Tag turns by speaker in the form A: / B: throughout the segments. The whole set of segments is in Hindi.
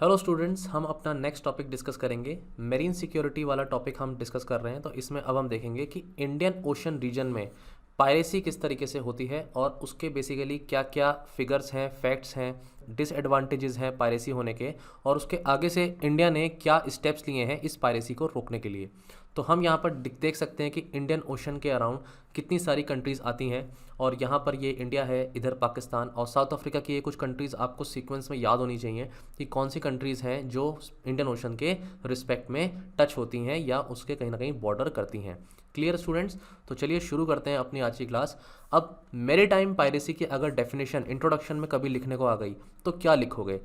A: हेलो स्टूडेंट्स, हम अपना नेक्स्ट टॉपिक डिस्कस करेंगे। मेरीन सिक्योरिटी वाला टॉपिक हम डिस्कस कर रहे हैं। तो इसमें अब हम देखेंगे कि इंडियन ओशन रीजन में पायरेसी किस तरीके से होती है और उसके बेसिकली क्या क्या फिगर्स हैं, फैक्ट्स हैं, डिसएडवांटेजेस हैं पायरेसी होने के, और उसके आगे से इंडिया ने क्या स्टेप्स लिए हैं इस पायरेसी को रोकने के लिए। तो हम यहाँ पर देख सकते हैं कि इंडियन ओशन के अराउंड कितनी सारी कंट्रीज़ आती हैं, और यहाँ पर ये इंडिया है, इधर पाकिस्तान और साउथ अफ्रीका की ये कुछ कंट्रीज़ आपको सीक्वेंस में याद होनी चाहिए कि कौन सी कंट्रीज़ हैं जो इंडियन ओशन के रिस्पेक्ट में टच होती हैं या उसके कहीं ना कहीं बॉर्डर करती हैं। Clear students? तो चलिए शुरू करते हैं अपनी आज की क्लास। अब मैरीटाइम पायरेसी की अगर डेफिनेशन इंट्रोडक्शन में कभी लिखने को आ गई तो क्या लिखोगे?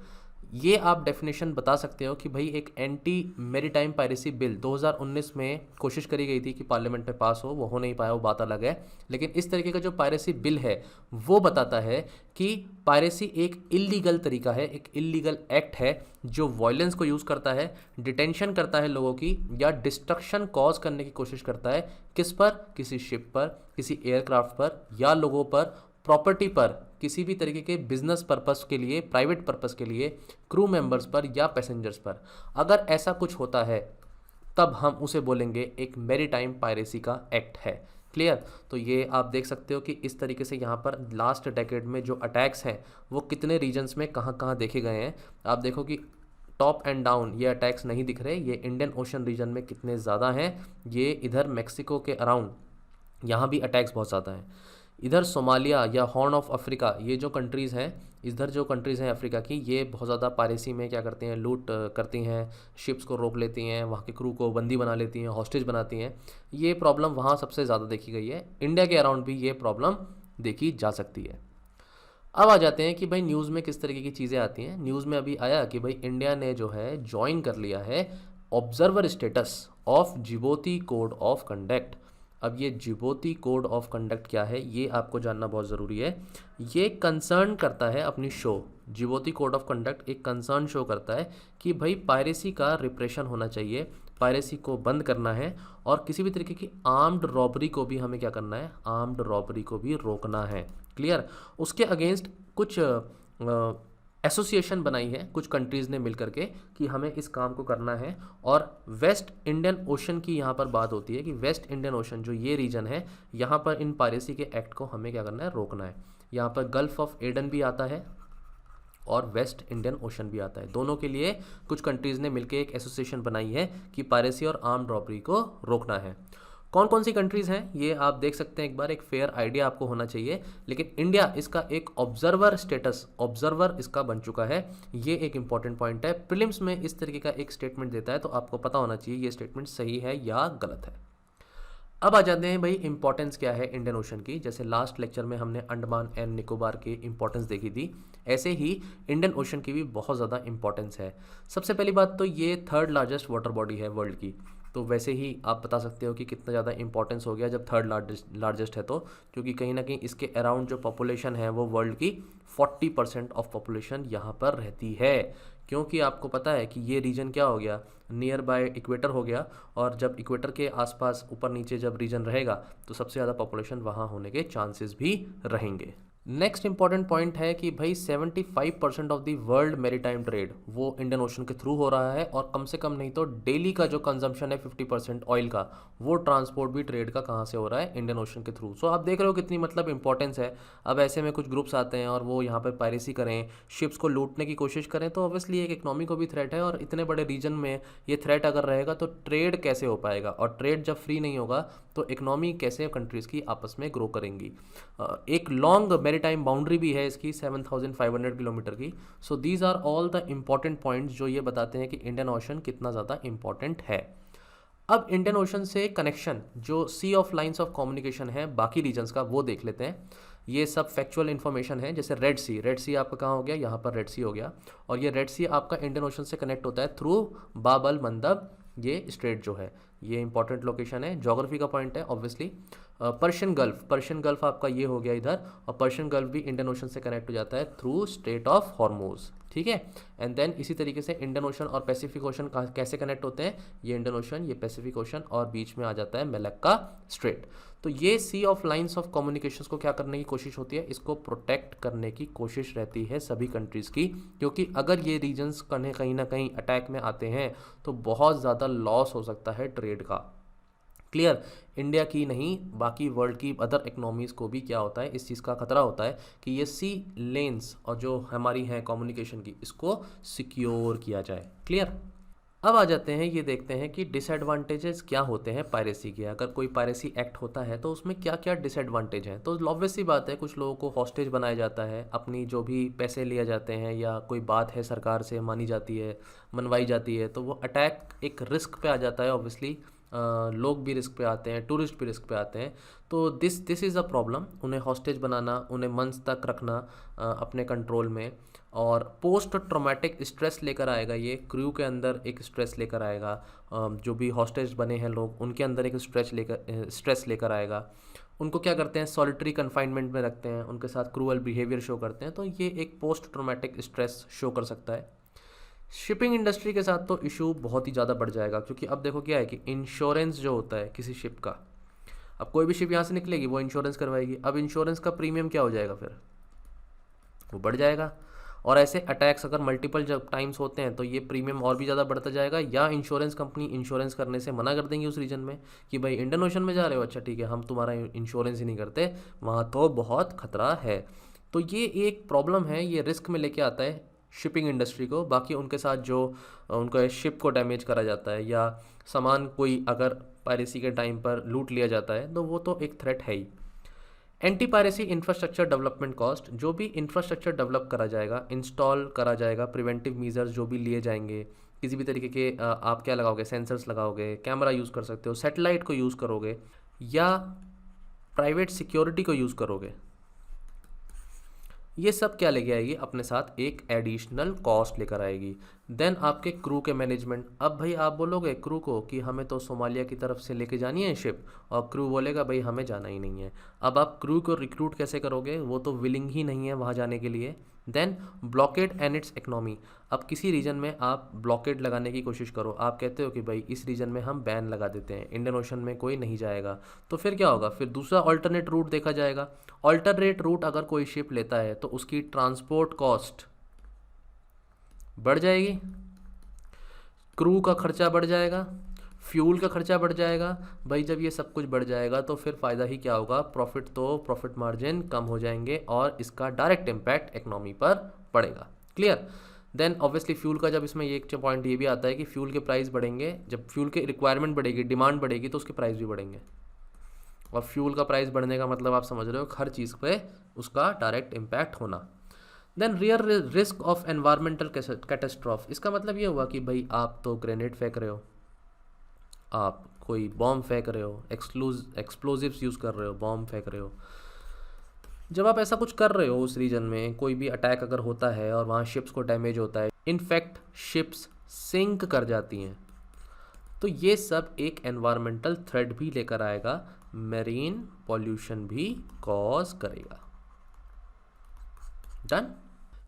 A: ये आप डेफिनेशन बता सकते हो कि भाई एक एंटी मैरीटाइम पायरेसी बिल 2019 में कोशिश करी गई थी कि पार्लियामेंट में पास वो हो नहीं पाया, वो बात अलग है। लेकिन इस तरीके का जो पायरेसी बिल है वो बताता है कि पायरेसी एक इलीगल तरीका है, एक इलीगल एक्ट है जो वायलेंस को यूज़ करता है, डिटेंशन करता है लोगों की, या डिस्ट्रक्शन कॉज करने की कोशिश करता है। किस पर? किसी शिप पर, किसी एयरक्राफ्ट पर, या लोगों पर, प्रॉपर्टी पर, किसी भी तरीके के बिजनेस पर्पस के लिए, प्राइवेट पर्पस के लिए, क्रू मेंबर्स पर या पैसेंजर्स पर। अगर ऐसा कुछ होता है तब हम उसे बोलेंगे एक मैरीटाइम पायरेसी का एक्ट है। क्लियर? तो ये आप देख सकते हो कि इस तरीके से यहाँ पर लास्ट डेकेड में जो अटैक्स हैं वो कितने रीजन्स में कहाँ कहाँ देखे गए हैं। आप देखो कि टॉप एंड डाउन ये अटैक्स नहीं दिख रहे, ये इंडियन ओशन रीजन में कितने ज़्यादा हैं। ये इधर मैक्सिको के अराउंड यहाँ भी अटैक्स बहुत ज़्यादा हैं। इधर सोमालिया या हॉर्न ऑफ अफ्रीका, ये जो कंट्रीज़ हैं, इधर जो कंट्रीज़ हैं अफ्रीका की, ये बहुत ज़्यादा पायरेसी में क्या करती हैं, लूट करती हैं, शिप्स को रोक लेती हैं, वहाँ के क्रू को बंदी बना लेती हैं, हॉस्टेज बनाती हैं। ये प्रॉब्लम वहाँ सबसे ज़्यादा देखी गई है। इंडिया के अराउंड भी ये प्रॉब्लम देखी जा सकती है। अब आ जाते हैं कि भाई न्यूज़ में किस तरीके की चीज़ें आती हैं। न्यूज़ में अभी आया कि भाई इंडिया ने जो है ज्वाइन कर लिया है observer status of Djibouti code of conduct. अब ये जिबोती कोड ऑफ कंडक्ट क्या है ये आपको जानना बहुत ज़रूरी है। ये कंसर्न करता है अपनी show, Djibouti code of conduct एक कंसर्न शो करता है कि भाई पायरेसी का रिप्रेशन होना चाहिए, पायरेसी को बंद करना है, और किसी भी तरीके की आर्म्ड रॉबरी को भी हमें क्या करना है, आर्म्ड रॉबरी को भी रोकना है। क्लियर? उसके अगेंस्ट कुछ एसोसिएशन बनाई है कुछ कंट्रीज़ ने मिल करके कि हमें इस काम को करना है। और वेस्ट इंडियन ओशन की यहाँ पर बात होती है कि वेस्ट इंडियन ओशन जो ये रीजन है, यहाँ पर इन पायरेसी के एक्ट को हमें क्या करना है, रोकना है। यहाँ पर गल्फ ऑफ एडन भी आता है और वेस्ट इंडियन ओशन भी आता है। दोनों के लिए कुछ कंट्रीज़ ने मिलकर एक एसोसिएशन बनाई है कि पायरेसी और आर्म्ड रॉबरी को रोकना है। कौन कौन सी कंट्रीज़ हैं ये आप देख सकते हैं, एक बार एक फेयर आइडिया आपको होना चाहिए। लेकिन इंडिया इसका एक ऑब्जर्वर स्टेटस, ऑब्जर्वर इसका बन चुका है। ये एक इंपॉर्टेंट पॉइंट है। प्रीलिम्स में इस तरीके का एक स्टेटमेंट देता है तो आपको पता होना चाहिए ये स्टेटमेंट सही है या गलत है। अब आ जाते हैं भाई इंपॉर्टेंस क्या है इंडियन ओशन की। जैसे लास्ट लेक्चर में हमने अंडमान एंड निकोबार की इंपॉर्टेंस देखी थी, ऐसे ही इंडियन ओशन की भी बहुत ज़्यादा इंपॉर्टेंस है। सबसे पहली बात तो ये थर्ड लार्जेस्ट वाटर बॉडी है वर्ल्ड की, तो वैसे ही आप बता सकते हो कि कितना ज़्यादा इंपॉर्टेंस हो गया जब थर्ड लार्जेस्ट है तो, क्योंकि कहीं ना कहीं इसके अराउंड जो पॉपुलेशन है वो वर्ल्ड की 40% ऑफ पॉपुलेशन यहाँ पर रहती है। क्योंकि आपको पता है कि ये रीजन क्या हो गया, नियर बाय इक्वेटर हो गया, और जब इक्वेटर के आसपास ऊपर नीचे जब रीजन रहेगा तो सबसे ज़्यादा पॉपुलेशन वहाँ होने के चांसेस भी रहेंगे। नेक्स्ट इंपॉर्टेंट पॉइंट है कि भाई 75% of the world maritime trade वो इंडियन ओशन के थ्रू हो रहा है, और कम से कम नहीं तो डेली का जो कंजम्पशन है 50% ऑयल का, वो ट्रांसपोर्ट भी ट्रेड का कहाँ से हो रहा है, इंडियन ओशन के थ्रू। सो आप देख रहे हो कितनी मतलब इंपॉर्टेंस है। अब ऐसे में कुछ ग्रुप्स आते हैं और वो यहाँ पर पायरेसी करें, शिप्स को लूटने की कोशिश करें, तो ऑब्वियसली एक इकनॉमी को भी थ्रेट है, और इतने बड़े रीजन में ये थ्रेट अगर रहेगा तो ट्रेड कैसे हो पाएगा, और ट्रेड जब फ्री नहीं होगा तो इकनॉमी कैसे कंट्रीज़ की आपस में ग्रो करेंगी। एक लॉन्ग मैरीटाइम बाउंड्री भी है इसकी 7500 किलोमीटर की। So these are all the important points जो ये बताते हैं कि इंडियन ओशन कितना ज़्यादा इंपॉर्टेंट है। अब इंडियन ओशन से कनेक्शन जो सी ऑफ लाइंस ऑफ कम्युनिकेशन है बाकी रीजन्स का, वो देख लेते हैं। ये सब फैक्चुअल इन्फॉर्मेशन है। जैसे रेड सी, रेड सी आपका कहाँ हो गया, यहाँ पर रेड सी हो गया, और ये रेड सी आपका इंडियन ओशन से कनेक्ट होता है थ्रू बाबल मंदब, ये स्ट्रेट जो है, ये इंपॉर्टेंट लोकेशन है, ज्योग्राफी का पॉइंट है obviously. Persian gulf, Persian gulf आपका ये हो गया इधर, और पर्शियन गल्फ भी इंडियन ओशन से कनेक्ट हो जाता है थ्रू स्ट्रेट ऑफ हॉर्मोज। ठीक है। एंड देन इसी तरीके से इंडियन ओशन और पैसिफिक ओशन कैसे कनेक्ट होते हैं, ये इंडियन ओशन, ये पैसिफिक ओशन, और बीच में आ जाता है मलक्का स्ट्रेट। तो ये सी ऑफ लाइंस ऑफ कम्युनिकेशंस को क्या करने की कोशिश होती है, इसको प्रोटेक्ट करने की कोशिश रहती है सभी कंट्रीज़ की, क्योंकि अगर ये रीजन्स कहीं ना कहीं अटैक में आते हैं तो बहुत ज़्यादा लॉस हो सकता है ट्रेड का। क्लियर, इंडिया की नहीं बाकी वर्ल्ड की अदर इकोनॉमीज़ को भी क्या होता है, इस चीज़ का खतरा होता है कि ये सी लेन्स और जो हमारी हैं कम्युनिकेशन की, इसको सिक्योर किया जाए। क्लियर, अब आ जाते हैं, ये देखते हैं कि डिसएडवांटेजेस क्या होते हैं पायरेसी के। अगर कोई पायरेसी एक्ट होता है तो उसमें क्या क्या डिसएडवांटेज हैं। तो ऑब्वियस सी बात है, कुछ लोगों को हॉस्टेज बनाया जाता है, अपनी जो भी पैसे लिए जाते हैं या कोई बात है सरकार से मानी जाती है, मनवाई जाती है, तो वो अटैक एक रिस्क पे आ जाता है। ऑब्वियसली लोग भी रिस्क पे आते हैं, टूरिस्ट भी रिस्क पे आते हैं। तो दिस इज़ अ प्रॉब्लम, उन्हें हॉस्टेज बनाना, उन्हें मंथ्स तक रखना अपने कंट्रोल में, और पोस्ट ट्रॉमेटिक स्ट्रेस लेकर आएगा। ये क्रू के अंदर एक स्ट्रेस लेकर आएगा, जो भी हॉस्टेज बने हैं लोग उनके अंदर एक स्ट्रेस लेकर आएगा। उनको क्या करते हैं, सॉलिटरी कन्फाइनमेंट में रखते हैं, उनके साथ क्रूअल बिहेवियर शो करते हैं। तो ये एक पोस्ट ट्रॉमेटिक स्ट्रेस शो कर सकता है। शिपिंग इंडस्ट्री के साथ तो इशू बहुत ही ज़्यादा बढ़ जाएगा, क्योंकि अब देखो क्या है कि इंश्योरेंस जो होता है किसी शिप का, अब कोई भी शिप यहाँ से निकलेगी वो इंश्योरेंस करवाएगी। अब इंश्योरेंस का प्रीमियम क्या हो जाएगा, फिर वो बढ़ जाएगा। और ऐसे अटैक्स अगर मल्टीपल जब टाइम्स होते हैं तो ये प्रीमियम और भी ज़्यादा बढ़ता जाएगा, या इंश्योरेंस कंपनी इंश्योरेंस करने से मना कर देंगी उस रीजन में कि भाई इंडियन ओशन में जा रहे हो, अच्छा ठीक है हम तुम्हारा इंश्योरेंस ही नहीं करते, वहाँ तो बहुत खतरा है। तो ये एक प्रॉब्लम है, ये रिस्क में लेके आता है शिपिंग इंडस्ट्री को। बाकी उनके साथ जो उनका शिप को डैमेज करा जाता है या सामान कोई अगर पायरेसी के टाइम पर लूट लिया जाता है तो वो तो एक थ्रेट है ही। Anti piracy infrastructure development cost, जो भी इंफ्रास्ट्रक्चर डेवलप करा जाएगा, इंस्टॉल करा जाएगा, प्रिवेंटिव मीजर्स जो भी लिए जाएंगे, किसी भी तरीके के आप क्या लगाओगे, सेंसर्स लगाओगे, कैमरा यूज़ कर सकते हो, सैटेलाइट को यूज़ करोगे, या प्राइवेट सिक्योरिटी को यूज़ करोगे, ये सब क्या लेके आएगी अपने साथ, एक एडिशनल कॉस्ट लेकर आएगी। देन आपके क्रू के मैनेजमेंट। अब भाई आप बोलोगे क्रू को कि हमें तो सोमालिया की तरफ से लेके जानी है शिप, और क्रू बोलेगा भाई हमें जाना ही नहीं है। अब आप क्रू को रिक्रूट कैसे करोगे, वो तो विलिंग ही नहीं है वहाँ जाने के लिए। Then blockade and its economy. अब किसी रीजन में आप ब्लॉकेड लगाने की कोशिश करो, आप कहते हो कि भाई इस रीजन में हम बैन लगा देते हैं, इंडियन ओशन में कोई नहीं जाएगा, तो फिर क्या होगा, फिर दूसरा अल्टरनेट रूट देखा जाएगा। अल्टरनेट रूट अगर कोई शिप लेता है तो उसकी ट्रांसपोर्ट कॉस्ट बढ़ जाएगी, क्रू का खर्चा बढ़ जाएगा, फ्यूल का खर्चा बढ़ जाएगा। भाई जब ये सब कुछ बढ़ जाएगा तो फिर फ़ायदा ही क्या होगा, प्रॉफिट मार्जिन कम हो जाएंगे और इसका डायरेक्ट इम्पैक्ट इकनॉमी पर पड़ेगा। क्लियर। देन ऑब्वियसली फ्यूल का, जब इसमें एक पॉइंट ये भी आता है कि फ्यूल के प्राइस बढ़ेंगे, जब फ्यूल की रिक्वायरमेंट बढ़ेगी, डिमांड बढ़ेगी, तो उसके प्राइस भी बढ़ेंगे। और फ्यूल का प्राइस बढ़ने का मतलब आप समझ रहे हो, हर चीज़ पे उसका डायरेक्ट इम्पैक्ट होना। Then real risk of environmental catastrophe. इसका मतलब ये हुआ कि भाई आप तो ग्रेनेड फेंक रहे हो, आप कोई बॉम्ब फेंक रहे हो, एक्सप्लोजिव्स यूज़ कर रहे हो, बॉम्ब फेंक रहे हो। जब आप ऐसा कुछ कर रहे हो उस रीजन में, कोई भी अटैक अगर होता है और वहाँ शिप्स को डैमेज होता है, इनफैक्ट शिप्स सिंक कर जाती हैं, तो ये सब एक एनवायरमेंटल थ्रेट भी लेकर आएगा, मेरीन पॉल्यूशन भी कॉज करेगा। डन।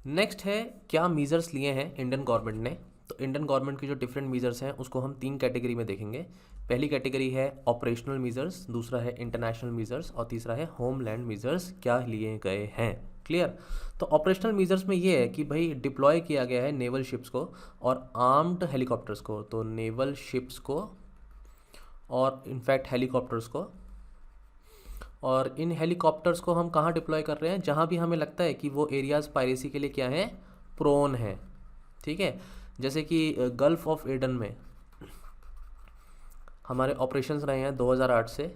A: नेक्स्ट है क्या मीजर्स लिए हैं इंडियन गवर्नमेंट ने। तो इंडियन गवर्नमेंट की जो डिफरेंट मीजर्स हैं उसको हम 3 कैटेगरी में देखेंगे। पहली कैटेगरी है ऑपरेशनल मीजर्स, दूसरा है इंटरनेशनल मीजर्स, और तीसरा है होमलैंड मीजर्स क्या लिए गए हैं। क्लियर। तो ऑपरेशनल मीजर्स में ये है कि भाई डिप्लॉय किया गया है नेवल शिप्स को और आर्म्ड हेलीकॉप्टर्स को, तो नेवल शिप्स को और इनफैक्ट हेलीकॉप्टर्स को, और इन हेलीकॉप्टर्स को हम कहाँ डिप्लॉय कर रहे हैं, जहाँ भी हमें लगता है कि वो एरियाज़ पायरेसी के लिए क्या है, प्रोन है। ठीक है, जैसे कि गल्फ़ ऑफ एडन में हमारे ऑपरेशंस रहे हैं 2008 से,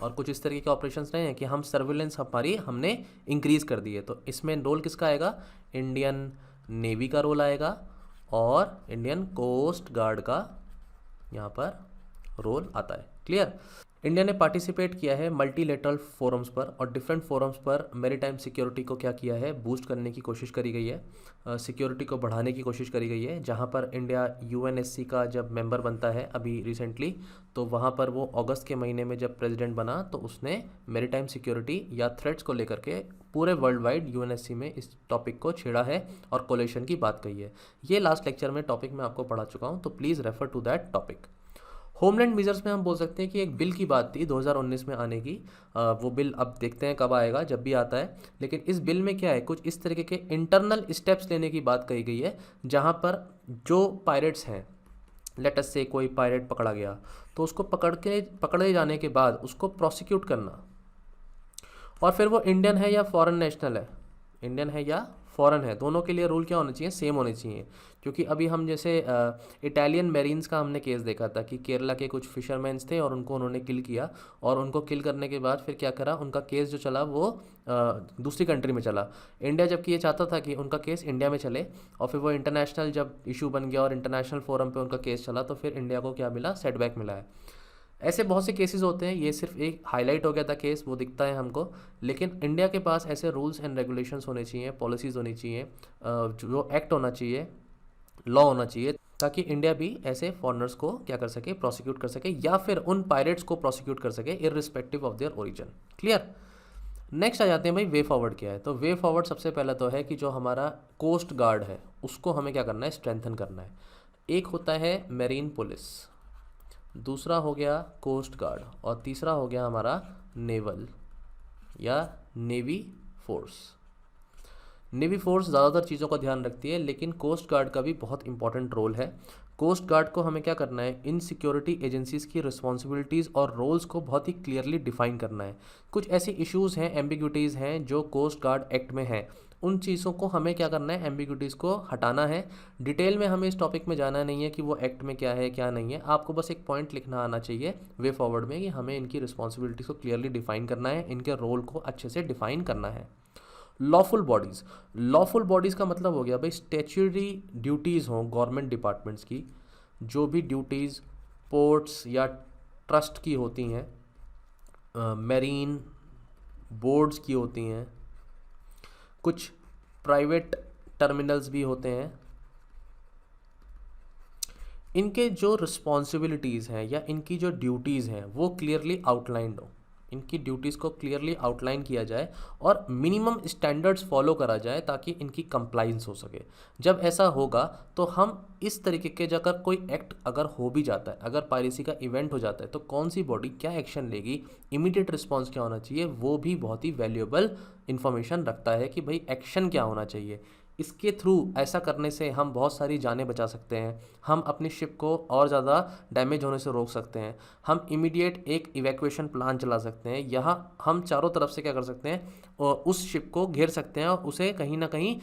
A: और कुछ इस तरीके के ऑपरेशंस रहे हैं कि हम सर्विलेंस हमने इंक्रीज़ कर दी है। तो इसमें रोल किसका आएगा, इंडियन नेवी का रोल आएगा और इंडियन कोस्ट गार्ड का यहाँ पर रोल आता है। क्लियर। इंडिया ने पार्टिसिपेट किया है मल्टीलेटरल फोरम्स पर और डिफरेंट फोरम्स पर मैरीटाइम सिक्योरिटी को क्या किया है, बूस्ट करने की कोशिश करी गई है, सिक्योरिटी को बढ़ाने की कोशिश करी गई है। जहां पर इंडिया यूएनएससी का जब मेंबर बनता है अभी रिसेंटली, तो वहां पर वो अगस्त के महीने में जब प्रेसिडेंट बना तो उसने मैरीटाइम सिक्योरिटी या थ्रेट्स को लेकर के पूरे वर्ल्ड वाइड यूएनएससी में इस टॉपिक को छेड़ा है और कोलेशन की बात कही है। ये लास्ट लेक्चर में टॉपिक मैं आपको पढ़ा चुका हूँ, तो please refer to that topic. Homeland measures में हम बोल सकते हैं कि एक बिल की बात थी 2019 में आने की। वो बिल अब देखते हैं कब आएगा, जब भी आता है। लेकिन इस बिल में क्या है, कुछ इस तरीके के इंटरनल स्टेप्स लेने की बात कही गई है, जहां पर जो पायरेट्स हैं, लेट अस से कोई पायरेट पकड़ा गया तो उसको पकड़े जाने के बाद उसको प्रोसिक्यूट करना, और फिर वो इंडियन है या फॉरेन नेशनल है, इंडियन है या फॉरेन है, दोनों के लिए रूल क्या होने चाहिए, सेम होने चाहिए। क्योंकि अभी हम जैसे इटालियन मेरीन्स का हमने केस देखा था कि केरला के कुछ फिशरमैन्स थे और उनको उन्होंने किल किया, और उनको किल करने के बाद फिर क्या करा, उनका केस जो चला वो दूसरी कंट्री में चला। इंडिया जबकि ये चाहता था कि उनका केस इंडिया में चले, और फिर वो इंटरनेशनल जब इशू बन गया और इंटरनेशनल फोरम पे उनका केस चला, तो फिर इंडिया को क्या मिला, सेटबैक मिला है। ऐसे बहुत से केसेस होते हैं, ये सिर्फ एक हाईलाइट हो गया था केस, वो दिखता है हमको। लेकिन इंडिया के पास ऐसे रूल्स एंड रेगुलेशंस होने चाहिए, पॉलिसीज़ होनी चाहिए, जो एक्ट होना चाहिए, लॉ होना चाहिए, ताकि इंडिया भी ऐसे फॉरेनर्स को क्या कर सके, प्रोसिक्यूट कर सके, या फिर उन पायरेट्स को प्रोसिक्यूट कर सके irrespective of their origin. Clear. Next आ जाते हैं भाई, वे फॉरवर्ड क्या है। तो वे फॉरवर्ड सबसे पहला तो है कि जो हमारा कोस्ट गार्ड है उसको हमें क्या करना है, स्ट्रेंथन करना है। एक होता है मेरीन पुलिस, दूसरा हो गया कोस्ट गार्ड, और तीसरा हो गया हमारा नेवल या नेवी फोर्स। नेवी फोर्स ज़्यादातर चीज़ों का ध्यान रखती है, लेकिन कोस्ट गार्ड का भी बहुत इंपॉर्टेंट रोल है। कोस्ट गार्ड को हमें क्या करना है, इन सिक्योरिटी एजेंसीज़ की रिस्पॉन्सिबिलिटीज़ और रोल्स को बहुत ही क्लियरली डिफाइन करना है। कुछ ऐसी इश्यूज़ हैं, एम्बिग्यूटीज़ हैं जो कोस्ट गार्ड एक्ट में हैं, उन चीज़ों को हमें क्या करना है, एम्बिग्यूटीज़ को हटाना है। डिटेल में हमें इस टॉपिक में जाना नहीं है कि वो एक्ट में क्या है क्या नहीं है, आपको बस एक पॉइंट लिखना आना चाहिए वे फॉरवर्ड में कि हमें इनकी रिस्पॉन्सिबिलिटीज़ को क्लियरली डिफाइन करना है, इनके रोल को अच्छे से डिफाइन करना है। लॉफुल बॉडीज़, लॉफुल बॉडीज़ का मतलब हो गया भाई स्टैट्यूटरी ड्यूटीज़ हों गवर्नमेंट डिपार्टमेंट्स की, जो भी ड्यूटीज़ पोर्ट्स या ट्रस्ट की होती हैं, मेरीन बोर्ड्स की होती हैं, कुछ प्राइवेट टर्मिनल्स भी होते हैं, इनके जो रिस्पॉन्सिबिलिटीज़ हैं या इनकी जो ड्यूटीज़ हैं वो क्लियरली आउटलाइंड हो, इनकी ड्यूटीज़ को क्लियरली आउटलाइन किया जाए और मिनिमम स्टैंडर्ड्स फॉलो करा जाए ताकि इनकी कंप्लाइंस हो सके। जब ऐसा होगा तो हम इस तरीके के अगर कोई एक्ट अगर हो भी जाता है, अगर पायरेसी का इवेंट हो जाता है, तो कौन सी बॉडी क्या एक्शन लेगी, इमीडिएट रिस्पॉन्स क्या होना चाहिए, वो भी बहुत ही वैल्यूएबल इन्फॉर्मेशन रखता है कि भाई एक्शन क्या होना चाहिए। इसके थ्रू ऐसा करने से हम बहुत सारी जानें बचा सकते हैं, हम अपनी शिप को और ज़्यादा डैमेज होने से रोक सकते हैं, हम इमीडिएट एक इवैक्यूएशन प्लान चला सकते हैं, यहाँ हम चारों तरफ से क्या कर सकते हैं, और उस शिप को घेर सकते हैं और उसे कहीं ना कहीं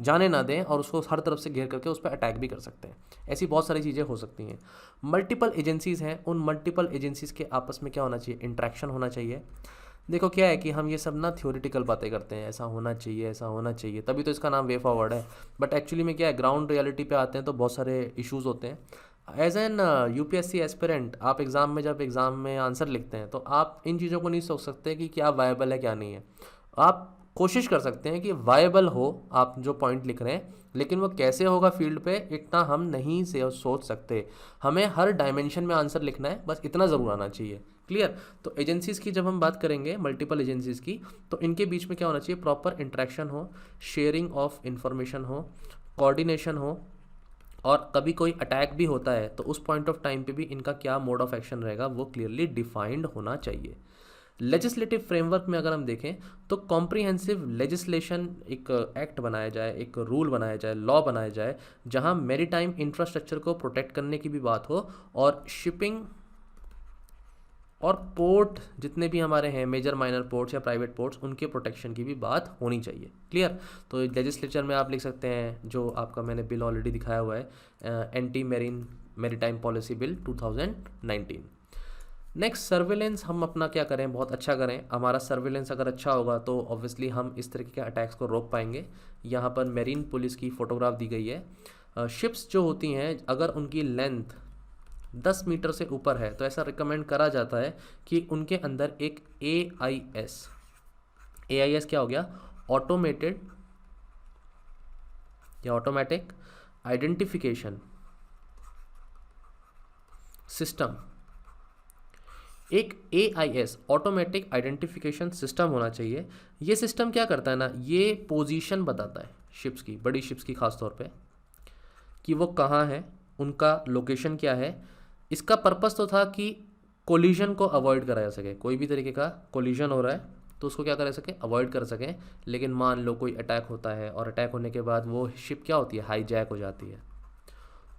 A: जाने ना दें, और उसको हर तरफ से घेर करके उस पर अटैक भी कर सकते हैं। ऐसी बहुत सारी चीज़ें हो सकती हैं। मल्टीपल एजेंसीज़ हैं, उन मल्टीपल एजेंसीज़ के आपस में क्या होना चाहिए, इंट्रैक्शन होना चाहिए। देखो क्या है कि हम ये सब ना थ्योरेटिकल बातें करते हैं, ऐसा होना चाहिए ऐसा होना चाहिए, तभी तो इसका नाम वे फॉरवर्ड है। बट एक्चुअली में क्या है, ग्राउंड रियलिटी पे आते हैं तो बहुत सारे इश्यूज होते हैं। एज एन यूपीएससी एस्पिरेंट आप एग्ज़ाम में जब एग्ज़ाम में आंसर लिखते हैं तो आप इन चीज़ों को नहीं सोच सकते कि क्या वायबल है क्या नहीं है। आप कोशिश कर सकते हैं कि वायबल हो आप जो पॉइंट लिख रहे हैं, लेकिन वो कैसे होगा फील्ड पे इतना हम नहीं से सोच सकते। हमें हर डायमेंशन में आंसर लिखना है, बस इतना ज़रूर आना चाहिए। क्लियर। तो एजेंसीज़ की जब हम बात करेंगे, मल्टीपल एजेंसीज़ की, तो इनके बीच में क्या होना चाहिए, प्रॉपर इंट्रैक्शन हो, शेयरिंग ऑफ इंफॉर्मेशन हो, कोऑर्डिनेशन हो, और कभी कोई अटैक भी होता है तो उस पॉइंट ऑफ टाइम पे भी इनका क्या मोड ऑफ एक्शन रहेगा वो क्लियरली डिफाइंड होना चाहिए। लेजिस्लेटिव फ्रेमवर्क में अगर हम देखें तो कॉम्प्रिहेंसिव लेजिस्लेशन, एक एक्ट बनाया जाए, एक रूल बनाया जाए, लॉ बनाया जाए, जहां मैरीटाइम इंफ्रास्ट्रक्चर को प्रोटेक्ट करने की भी बात हो, और शिपिंग और पोर्ट जितने भी हमारे हैं, मेजर माइनर पोर्ट्स या प्राइवेट पोर्ट्स, उनके प्रोटेक्शन की भी बात होनी चाहिए। क्लियर। तो लेजिस्लेचर में आप लिख सकते हैं, जो आपका मैंने बिल ऑलरेडी दिखाया हुआ है, anti maritime policy bill 2019। Next surveillance, हम अपना क्या करें, बहुत अच्छा करें। हमारा सर्विलेंस अगर अच्छा होगा तो ऑब्वियसली हम इस तरीके के अटैक्स को रोक पाएंगे। यहाँ पर मेरीन पुलिस की फ़ोटोग्राफ दी गई है। शिप्स जो होती हैं, अगर उनकी लेंथ 10 मीटर से ऊपर है तो ऐसा रिकमेंड करा जाता है कि उनके अंदर एक AIS क्या हो गया, ऑटोमेटेड या ऑटोमेटिक आइडेंटिफिकेशन सिस्टम, एक AIS ऑटोमेटिक आइडेंटिफिकेशन सिस्टम होना चाहिए। ये सिस्टम क्या करता है ना, ये पोजीशन बताता है शिप्स की, बड़ी शिप्स की खास तौर पे, कि वो कहाँ है, उनका लोकेशन क्या है। इसका पर्पस तो था कि कोलिजन को अवॉइड करा जा सके, कोई भी तरीके का कोलिजन हो रहा है तो उसको क्या कर सके, अवॉइड कर सकें। लेकिन मान लो कोई अटैक होता है और अटैक होने के बाद वो शिप क्या होती है, हाईजैक हो जाती है,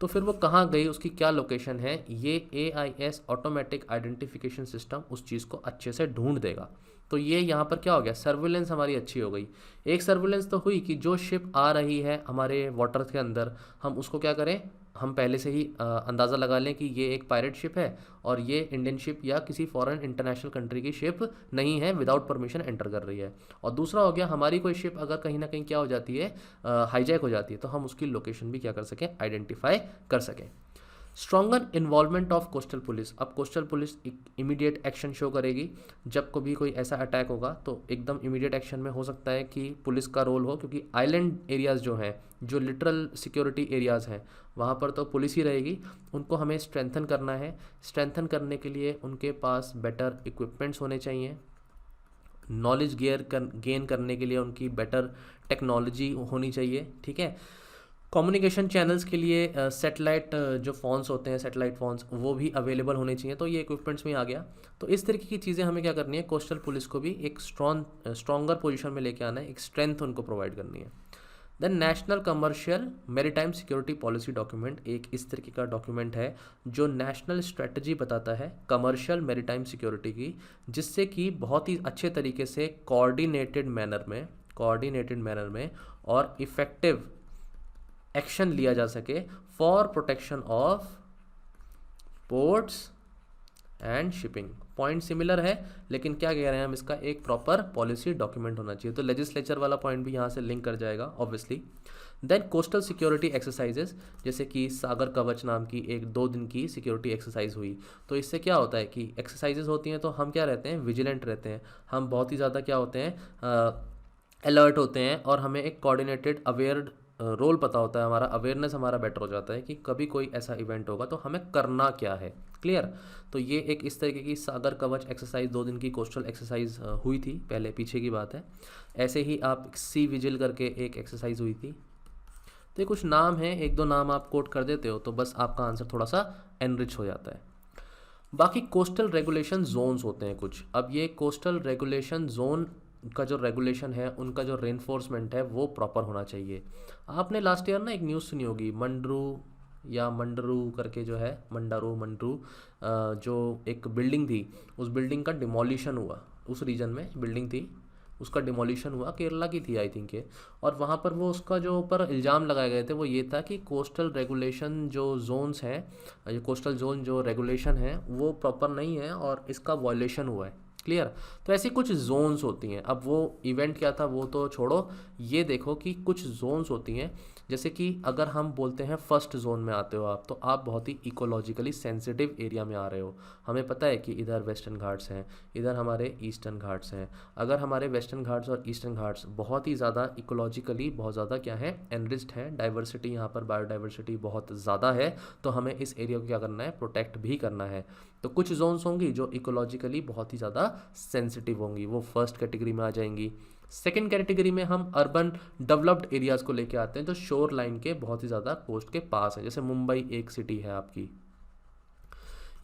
A: तो फिर वो कहाँ गई, उसकी क्या लोकेशन है, ये AIS ऑटोमेटिक आइडेंटिफिकेशन सिस्टम उस चीज़ को अच्छे से ढूंढ देगा। तो ये यहाँ पर क्या हो गया, सर्विलेंस हमारी अच्छी हो गई। एक सर्विलेंस तो हुई कि जो शिप आ रही है हमारे वाटर के अंदर, हम उसको क्या करें, हम पहले से ही अंदाज़ा लगा लें कि ये एक पायरेट शिप है और ये इंडियन शिप या किसी फॉरेन इंटरनेशनल कंट्री की शिप नहीं है, विदाउट परमिशन एंटर कर रही है। और दूसरा हो गया, हमारी कोई शिप अगर कहीं ना कहीं क्या हो जाती है, हाईजैक हो जाती है, तो हम उसकी लोकेशन भी क्या कर सकें, आइडेंटिफाई कर सकें। Stronger involvement of coastal police, अब coastal police immediate action show करेगी जब कभी कोई ऐसा अटैक होगा, तो एकदम इमीडिएट एक्शन में हो सकता है कि पुलिस का रोल हो, क्योंकि आइलैंड एरियाज़ जो हैं, जो लिटरल सिक्योरिटी एरियाज़ हैं, वहाँ पर तो पुलिस ही रहेगी। उनको हमें स्ट्रेंथन करना है। स्ट्रेंथन करने के लिए उनके पास बेटर इक्विपमेंट्स होने चाहिए, नॉलेज गेन करने के लिए उनकी बेटर टेक्नोलॉजी होनी चाहिए, ठीक है। कम्युनिकेशन चैनल्स के लिए सेटेलाइट जो फ़ोन्स होते हैं, सेटेलाइट फ़ोन्स, वो भी अवेलेबल होने चाहिए, तो ये इक्विपमेंट्स में आ गया। तो इस तरीके की चीज़ें हमें क्या करनी है, कोस्टल पुलिस को भी एक स्ट्रॉन्गर पोजीशन में लेके आना है, एक स्ट्रेंथ उनको प्रोवाइड करनी है। Then national commercial maritime security policy document एक इस तरीके का डॉक्यूमेंट है जो नेशनल स्ट्रेटजी बताता है कमर्शियल मैरीटाइम सिक्योरिटी की, जिससे कि बहुत ही अच्छे तरीके से कोऑर्डिनेटेड मैनर में और इफ़ेक्टिव एक्शन लिया जा सके for protection of ports and shipping. Point similar है, लेकिन क्या कह रहे हैं हम, इसका एक प्रॉपर पॉलिसी डॉक्यूमेंट होना चाहिए। तो लेजिस्लेचर वाला पॉइंट भी यहाँ से लिंक कर जाएगा obviously. Then coastal security exercises, जैसे कि सागर कवच नाम की एक 2 दिन की सिक्योरिटी एक्सरसाइज हुई, तो इससे क्या होता है कि एक्सरसाइजेज होती हैं तो हम क्या रहते हैं, विजिलेंट रहते हैं, हम बहुत ही ज़्यादा क्या होते हैं, अलर्ट होते हैं, और हमें एक कोऑर्डिनेटेड अवेयर रोल पता होता है, हमारा अवेयरनेस हमारा बेटर हो जाता है कि कभी कोई ऐसा इवेंट होगा तो हमें करना क्या है, क्लियर। तो ये एक इस तरीके की सागर कवच एक्सरसाइज 2 दिन की कोस्टल एक्सरसाइज हुई थी, पहले पीछे की बात है। ऐसे ही आप सी विजिल करके एक एक्सरसाइज हुई थी। तो ये कुछ नाम है, 1-2 नाम आप कोट कर देते हो तो बस आपका आंसर थोड़ा सा एनरिच हो जाता है। बाकी कोस्टल रेगुलेशन जोन्स होते हैं कुछ। अब ये कोस्टल रेगुलेशन जोन का जो रेगुलेशन है, उनका जो रेनफोर्समेंट है वो प्रॉपर होना चाहिए। आपने लास्ट ईयर ना एक न्यूज़ सुनी होगी, मंडरू करके जो है, मंडरू जो एक बिल्डिंग थी, उस बिल्डिंग का डिमोलिशन हुआ। उस रीजन में बिल्डिंग थी, उसका डिमोलिशन हुआ, केरला की थी आई थिंक ये। और वहाँ पर वो उसका जो ऊपर इल्ज़ाम लगाए गए थे वो ये था कि कोस्टल रेगुलेशन जो जोन्स हैं, ये कोस्टल जोन जो रेगुलेशन है वो प्रॉपर नहीं है और इसका वॉयलेशन हुआ है, क्लियर। तो ऐसी कुछ जोन्स होती हैं। अब वो इवेंट क्या था वो तो छोड़ो, ये देखो कि कुछ जोन्स होती हैं, जैसे कि अगर हम बोलते हैं फर्स्ट जोन में आते हो आप, तो आप बहुत ही इकोलॉजिकली सेंसिटिव एरिया में आ रहे हो। हमें पता है कि इधर वेस्टर्न घाट्स हैं, इधर हमारे ईस्टर्न घाट्स हैं। अगर हमारे वेस्टर्न घाट्स और ईस्टर्न घाट्स बहुत ही ज़्यादा इकोलॉजिकली बहुत ज़्यादा क्या है, एनरिच्ड है, डाइवर्सिटी यहाँ पर बायोडाइवर्सिटी बहुत ज़्यादा है, तो हमें इस एरिया को क्या करना है, प्रोटेक्ट भी करना है। तो कुछ जोन्स होंगी जो इकोलॉजिकली बहुत ही ज़्यादा सेंसिटिव होंगी, वो फर्स्ट कैटेगरी में आ जाएंगी। सेकेंड कैटेगरी में हम अर्बन डेवलप्ड एरियाज़ को लेके आते हैं जो शोर लाइन के बहुत ही ज़्यादा कोस्ट के पास है। जैसे मुंबई एक सिटी है आपकी,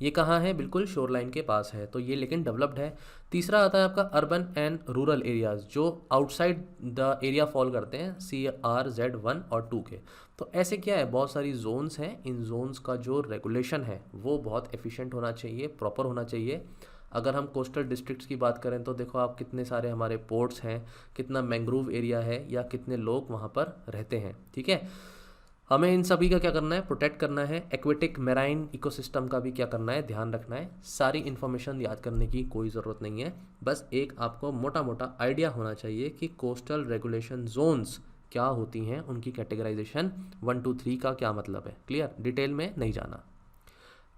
A: ये कहाँ है, बिल्कुल शोर लाइन के पास है, तो ये लेकिन डेवलप्ड है। तीसरा आता है आपका अर्बन एंड रूरल एरियाज़ जो आउटसाइड द एरिया फॉल करते हैं CRZ 1 और 2 के। तो ऐसे क्या है, बहुत सारी जोन्स हैं, इन जोन्स का जो रेगुलेशन है वो बहुत एफिशिएंट होना चाहिए, प्रॉपर होना चाहिए। अगर हम कोस्टल डिस्ट्रिक्ट्स की बात करें तो देखो आप कितने सारे हमारे पोर्ट्स हैं, कितना मैंग्रोव एरिया है, या कितने लोग वहाँ पर रहते हैं, ठीक है। हमें इन सभी का क्या करना है, प्रोटेक्ट करना है। एक्वेटिक मैराइन इकोसिस्टम का भी क्या करना है, ध्यान रखना है। सारी इन्फॉर्मेशन याद करने की कोई ज़रूरत नहीं है, बस एक आपको मोटा मोटा आइडिया होना चाहिए कि कोस्टल रेगुलेशन जोन्स क्या होती हैं, उनकी कैटेगराइजेशन 1 2 3 का क्या मतलब है, क्लियर, डिटेल में नहीं जाना।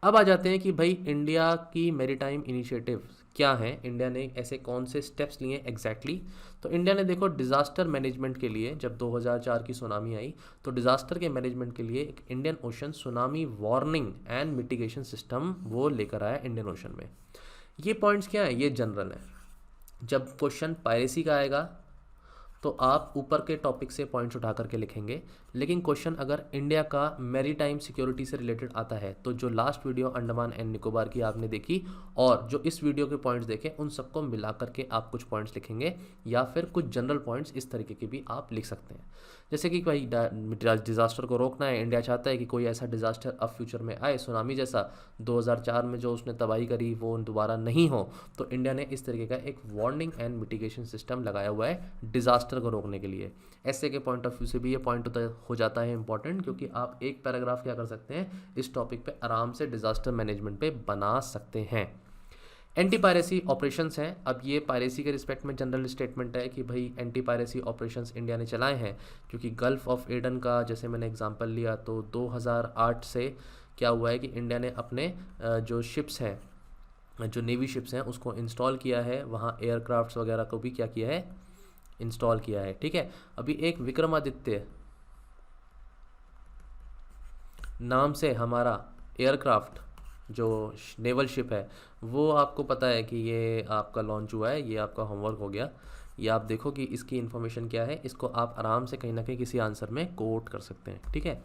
A: अब आ जाते हैं कि भाई इंडिया की मैरीटाइम इनिशिएटिव क्या है, इंडिया ने ऐसे कौन से स्टेप्स लिए एग्जैक्टली। तो इंडिया ने देखो डिज़ास्टर मैनेजमेंट के लिए, जब 2004 की सुनामी आई तो डिज़ास्टर के मैनेजमेंट के लिए एक Indian ocean tsunami warning and mitigation system वो लेकर आया इंडियन ओशन में। ये पॉइंट्स क्या है, ये जनरल है। जब क्वेश्चन पायरेसी का आएगा तो आप ऊपर के टॉपिक से पॉइंट्स उठा करके लिखेंगे, लेकिन क्वेश्चन अगर इंडिया का मैरीटाइम सिक्योरिटी से रिलेटेड आता है तो जो last video Andaman and Nicobar की आपने देखी और जो इस वीडियो के पॉइंट्स देखे उन सबको मिला करके आप कुछ पॉइंट्स लिखेंगे, या फिर कुछ जनरल पॉइंट्स इस तरीके के भी आप लिख सकते हैं। जैसे कि भाई डिज़ास्टर को रोकना है, इंडिया चाहता है कि कोई ऐसा डिज़ास्टर अब फ्यूचर में आए, सुनामी जैसा 2004 में जो उसने तबाही करी वो दोबारा नहीं हो, तो इंडिया ने इस तरीके का एक वार्निंग एंड मिटिगेशन सिस्टम लगाया हुआ है डिज़ास्टर को रोकने के लिए। ऐसे के पॉइंट ऑफ व्यू से भी ये पॉइंट हो जाता है इंपॉर्टेंट, क्योंकि आप एक पैराग्राफ क्या कर सकते हैं इस टॉपिक पे आराम से डिज़ास्टर मैनेजमेंट पे बना सकते हैं। एंटी पायरेसी ऑपरेशंस हैं। अब ये पायरेसी के रिस्पेक्ट में जनरल स्टेटमेंट है कि भाई एंटी पायरेसी ऑपरेशंस इंडिया ने चलाए हैं, क्योंकि गल्फ ऑफ एडन का जैसे मैंने एग्जांपल लिया तो 2008 से क्या हुआ है कि इंडिया ने अपने जो शिप्स हैं, जो नेवी शिप्स हैं उसको इंस्टॉल किया है, वहाँ एयरक्राफ्ट्स वगैरह को भी क्या किया है, इंस्टॉल किया है। ठीक है, अभी एक विक्रमादित्य नाम से हमारा एयरक्राफ्ट जो नेवल शिप है वो आपको पता है कि ये आपका लॉन्च हुआ है, ये आपका होमवर्क हो गया। ये आप देखो कि इसकी इन्फॉर्मेशन क्या है, इसको आप आराम से कहीं ना कहीं किसी आंसर में कोट कर सकते हैं। ठीक है,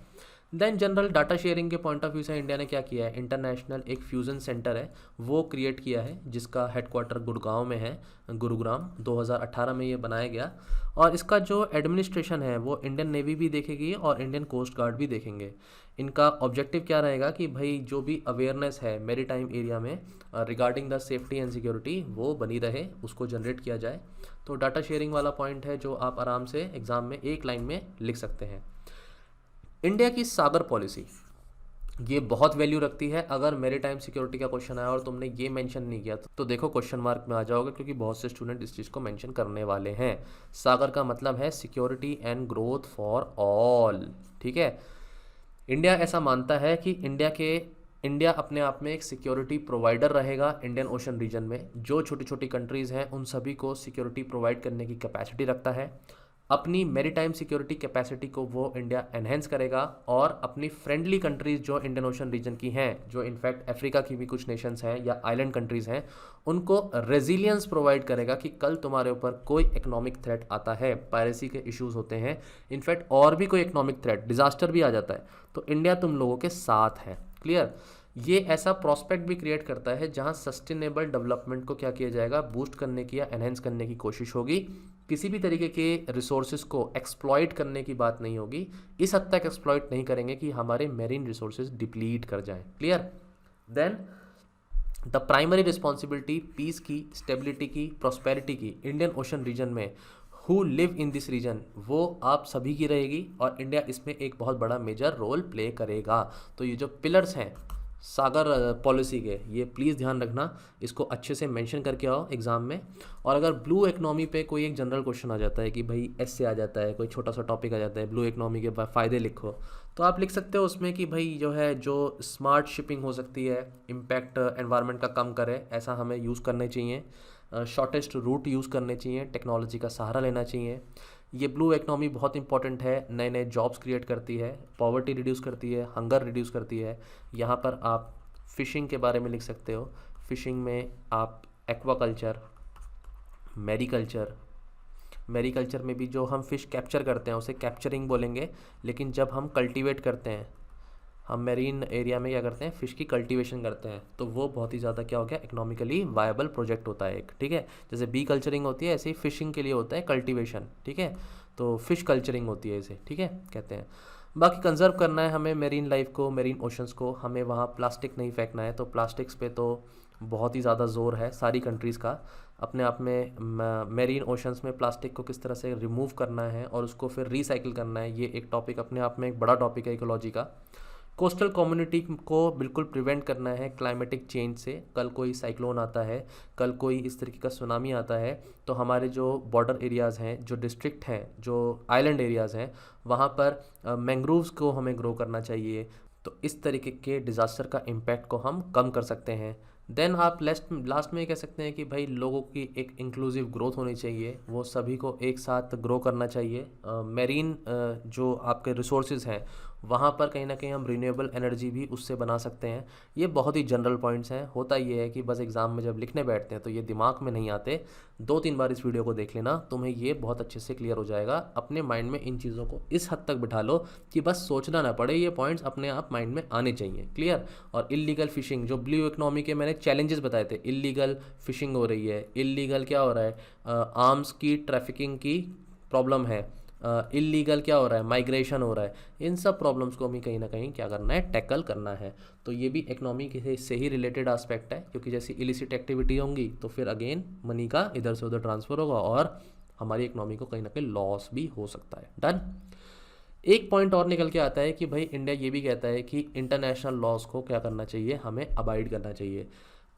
A: देन जनरल डाटा शेयरिंग के पॉइंट ऑफ व्यू से इंडिया ने क्या किया है, इंटरनेशनल एक फ्यूज़न सेंटर है वो क्रिएट किया है जिसका हेडक्वार्टर गुड़गांव में है, गुरुग्राम। 2018 में ये बनाया गया और इसका जो एडमिनिस्ट्रेशन है वो इंडियन नेवी भी देखेगी और इंडियन कोस्ट गार्ड भी देखेंगे। इनका ऑब्जेक्टिव क्या रहेगा कि भाई जो भी अवेयरनेस है मैरीटाइम एरिया में regarding the safety and security वो बनी रहे, उसको जनरेट किया जाए। तो डाटा शेयरिंग वाला पॉइंट है जो आप आराम से एग्ज़ाम में एक लाइन में लिख सकते हैं। इंडिया की सागर पॉलिसी ये बहुत वैल्यू रखती है। अगर मैरीटाइम सिक्योरिटी का क्वेश्चन आया और तुमने ये मेंशन नहीं किया तो देखो क्वेश्चन मार्क में आ जाओगे, क्योंकि बहुत से स्टूडेंट इस चीज़ को मेंशन करने वाले हैं। सागर का मतलब है security and growth for all. ठीक है, इंडिया ऐसा मानता है कि इंडिया अपने आप में एक सिक्योरिटी प्रोवाइडर रहेगा इंडियन ओशन रीजन में। जो छोटी छोटी कंट्रीज़ हैं उन सभी को सिक्योरिटी प्रोवाइड करने की कैपेसिटी रखता है। अपनी मैरीटाइम सिक्योरिटी कैपेसिटी को वो इंडिया एनहेंस करेगा और अपनी फ्रेंडली कंट्रीज़ जो इंडियन ओशन रीजन की हैं, जो इनफैक्ट अफ्रीका की भी कुछ नेशंस हैं या आइलैंड कंट्रीज़ हैं, उनको रेजिलियंस प्रोवाइड करेगा कि कल तुम्हारे ऊपर कोई इकोनॉमिक थ्रेट आता है, पायरेसी के इश्यूज़ होते हैं, इनफैक्ट और भी कोई इकोनॉमिक थ्रेट, डिज़ास्टर भी आ जाता है, तो इंडिया तुम लोगों के साथ है। क्लियर, ये ऐसा प्रोस्पेक्ट भी क्रिएट करता है जहां सस्टेनेबल डेवलपमेंट को क्या किया जाएगा, बूस्ट करने की या एनहेंस करने की कोशिश होगी। किसी भी तरीके के रिसोर्सेज को एक्सप्लॉइट करने की बात नहीं होगी, इस हद तक एक्सप्लॉइट नहीं करेंगे कि हमारे मेरीन रिसोर्सेज डिप्लीट कर जाएं। Clear, then the primary responsibility peace की, स्टेबिलिटी की, प्रॉस्पेरिटी की इंडियन ओशन रीजन में who live in this region वो आप सभी की रहेगी और इंडिया इसमें एक बहुत बड़ा मेजर रोल प्ले करेगा। तो ये जो पिलर्स हैं सागर पॉलिसी के, ये प्लीज़ ध्यान रखना, इसको अच्छे से मेंशन करके आओ एग्ज़ाम में। और अगर ब्लू इकनॉमी पे कोई एक जनरल क्वेश्चन आ जाता है कि भाई ऐसे आ जाता है, कोई छोटा सा टॉपिक आ जाता है ब्लू इकनॉमी के फ़ायदे लिखो, तो आप लिख सकते हो उसमें कि भाई जो है जो स्मार्ट शिपिंग हो सकती है, इम्पैक्ट एनवायरनमेंट का कम करे, ऐसा हमें यूज़ करने चाहिए, शॉर्टेस्ट रूट यूज़ करने चाहिए, टेक्नोलॉजी का सहारा लेना चाहिए। ये ब्लू इकनॉमी बहुत इंपॉर्टेंट है, नए नए जॉब्स क्रिएट करती है, पॉवर्टी रिड्यूस करती है, हंगर रिड्यूस करती है। यहाँ पर आप फ़िशिंग के बारे में लिख सकते हो, फ़िशिंग में आप एक्वाकल्चर, मैरीकल्चर में भी जो हम फ़िश कैप्चर करते हैं उसे कैप्चरिंग बोलेंगे, लेकिन जब हम कल्टीवेट करते हैं, हम मेरीन एरिया में क्या करते हैं, फ़िश की कल्टीवेशन करते हैं, तो वो बहुत ही ज़्यादा क्या हो गया, इकोनॉमिकली वायबल प्रोजेक्ट होता है एक। ठीक है, जैसे बी कल्चरिंग होती है ऐसे ही फ़िशिंग के लिए होता है कल्टीवेशन। ठीक है, तो फ़िश कल्चरिंग होती है इसे। ठीक है, कहते हैं। बाकी कंजर्व करना है हमें मेरीन लाइफ को, मेरीन ओशंस को, हमें वहाँ प्लास्टिक नहीं फेंकना है। तो प्लास्टिक्स पे तो बहुत ही ज़्यादा जोर है सारी कंट्रीज़ का। अपने आप में मेरीन ओशंस में प्लास्टिक को किस तरह से रिमूव करना है और उसको फिर रिसाइकिल करना है, ये एक टॉपिक अपने आप में एक बड़ा टॉपिक है इकोलॉजी का। कोस्टल कम्युनिटी को बिल्कुल प्रिवेंट करना है क्लाइमेटिक चेंज से। कल कोई साइक्लोन आता है, कल कोई इस तरीके का सुनामी आता है, तो हमारे जो बॉर्डर एरियाज़ हैं, जो डिस्ट्रिक्ट हैं, जो आइलैंड एरियाज़ हैं, वहाँ पर मैंग्रोव्स को हमें ग्रो करना चाहिए, तो इस तरीके के डिज़ास्टर का इम्पैक्ट को हम कम कर सकते हैं। देन आप लास्ट में ये कह सकते हैं कि भाई लोगों की एक इंक्लूसिव ग्रोथ होनी चाहिए, वो सभी को एक साथ ग्रो करना चाहिए। मेरीन जो आपके रिसोर्सेज हैं वहाँ पर कहीं ना कहीं हम रिन्यूएबल एनर्जी भी उससे बना सकते हैं। ये बहुत ही जनरल पॉइंट्स हैं। होता ये है कि बस एग्ज़ाम में जब लिखने बैठते हैं तो ये दिमाग में नहीं आते। 2-3 बार इस वीडियो को देख लेना, तुम्हें ये बहुत अच्छे से क्लियर हो जाएगा। अपने माइंड में इन चीज़ों को इस हद तक बिठा लो कि बस सोचना ना पड़े, ये पॉइंट्स अपने आप माइंड में आने चाहिए। क्लियर। और इलीगल फिशिंग, जो ब्लू इकोनॉमी के मैंने चैलेंजेस बताए थे, इलीगल फिशिंग हो रही है, इलीगल क्या हो रहा है, आर्म्स की ट्रैफिकिंग की प्रॉब्लम है, इलीगल क्या हो रहा है, माइग्रेशन हो रहा है। इन सब प्रॉब्लम्स को हमें कहीं ना कहीं क्या करना है, टैकल करना है। तो ये भी इकोनॉमी के से ही रिलेटेड एस्पेक्ट है, क्योंकि जैसी इलिसिट एक्टिविटी होंगी तो फिर अगेन मनी का इधर से उधर ट्रांसफ़र होगा और हमारी इकोनॉमी को कहीं ना कहीं लॉस भी हो सकता है। डन। एक पॉइंट और निकल के आता है कि भाई इंडिया ये भी कहता है कि इंटरनेशनल लॉज को क्या करना चाहिए, हमें अबाइड करना चाहिए।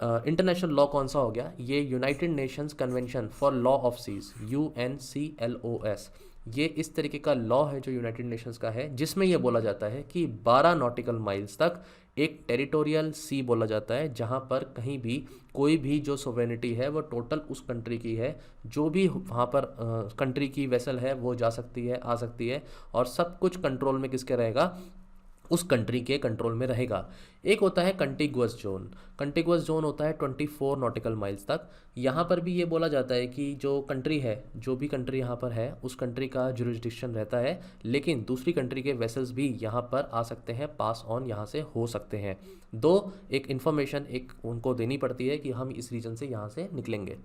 A: इंटरनेशनल लॉ कौन सा हो गया, ये United Nations convention for law of seas, UNCLOS। ये इस तरीके का लॉ है जो यूनाइटेड नेशंस का है, जिसमें यह बोला जाता है कि 12 नॉटिकल माइल्स तक एक टेरिटोरियल सी बोला जाता है, जहाँ पर कहीं भी कोई भी जो सोवेनिटी है वो टोटल उस कंट्री की है। जो भी वहाँ पर कंट्री की वेसल है वो जा सकती है, आ सकती है, और सब कुछ कंट्रोल में किसके रहेगा, उस कंट्री के कंट्रोल में रहेगा। एक होता है कंटिगुअस जोन। कंटिगुअस जोन होता है 24 नॉटिकल माइल्स तक। यहाँ पर भी ये बोला जाता है कि जो कंट्री है, जो भी कंट्री यहाँ पर है, उस कंट्री का जुरिस्डिक्शन रहता है, लेकिन दूसरी कंट्री के वेसल्स भी यहाँ पर आ सकते हैं, पास ऑन यहाँ से हो सकते हैं। एक इन्फॉर्मेशन एक उनको देनी पड़ती है कि हम इस रीजन से यहाँ से निकलेंगे।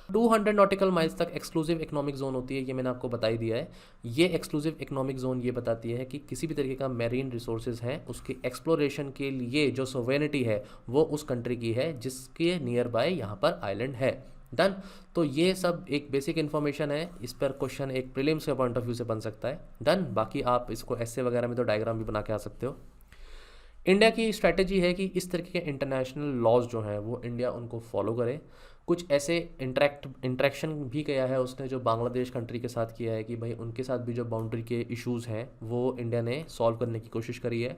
A: 200 नॉटिकल माइल्स तक एक्सक्लूसिव इकोनॉमिक जोन होती है, ये मैंने आपको बता ही दिया है। ये एक्सक्लूसिव इकोनॉमिक जोन ये बताती है कि किसी भी तरीके का मैरीन रिसोर्सेज है उसके एक्सप्लोरेशन के लिए जो सोवेनिटी है वो उस कंट्री की है जिसके नियर बाय यहाँ पर आइलैंड है। डन। तो ये सब एक बेसिक इन्फॉर्मेशन है, इस पर क्वेश्चन एक प्रीलिम्स के पॉइंट ऑफ व्यू से बन सकता है। डन। बाकी आप इसको ऐसे वगैरह में तो डायग्राम भी बना के आ सकते हो। इंडिया की स्ट्रैटेजी है कि इस तरीके के इंटरनेशनल लॉज जो हैं वो इंडिया उनको फॉलो करे। कुछ ऐसे इंटरेक्शन भी किया है उसने जो बांग्लादेश कंट्री के साथ किया है कि भाई उनके साथ भी जो बाउंड्री के इश्यूज़ हैं वो इंडिया ने सॉल्व करने की कोशिश करी है।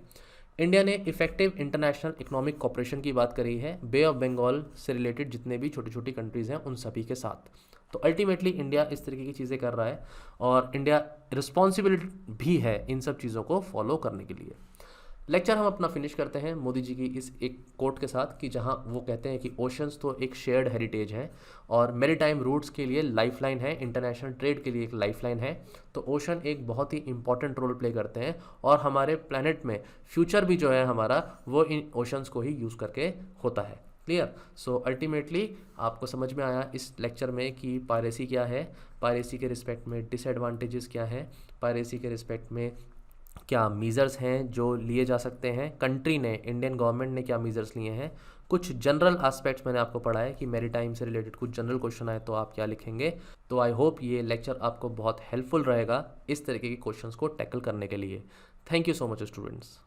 A: इंडिया ने इफेक्टिव इंटरनेशनल इकोनॉमिक कोऑपरेशन की बात करी है बे ऑफ बंगाल से रिलेटेड जितने भी छोटी छोटी कंट्रीज़ हैं उन सभी के साथ। तो अल्टीमेटली इंडिया इस तरीके की चीज़ें कर रहा है और इंडिया रिस्पॉन्सिबल भी है इन सब चीज़ों को फॉलो करने के लिए। लेक्चर हम अपना फिनिश करते हैं मोदी जी की इस एक कोट के साथ कि जहां वो कहते हैं कि ओशंस तो एक शेयर्ड हेरिटेज है और मैरीटाइम रूट्स के लिए लाइफलाइन है, इंटरनेशनल ट्रेड के लिए एक लाइफलाइन है। तो ओशन एक बहुत ही इंपॉर्टेंट रोल प्ले करते हैं और हमारे प्लैनेट में फ्यूचर भी जो है हमारा वो इन ओशंस को ही यूज़ करके होता है। क्लियर। सो अल्टीमेटली आपको समझ में आया इस लेक्चर में कि पायरेसी क्या है, पायरेसी के रिस्पेक्ट में डिसएडवांटेजेस क्या हैं, पायरेसी के रिस्पेक्ट में क्या मीज़र्स हैं जो लिए जा सकते हैं, कंट्री ने, इंडियन गवर्नमेंट ने क्या मीज़र्स लिए हैं। कुछ जनरल एस्पेक्ट्स मैंने आपको पढ़ाया कि मैरीटाइम से रिलेटेड कुछ जनरल क्वेश्चन आए तो आप क्या लिखेंगे। तो आई होप ये लेक्चर आपको बहुत हेल्पफुल रहेगा इस तरीके के क्वेश्चंस को टैकल करने के लिए। Thank you so much students.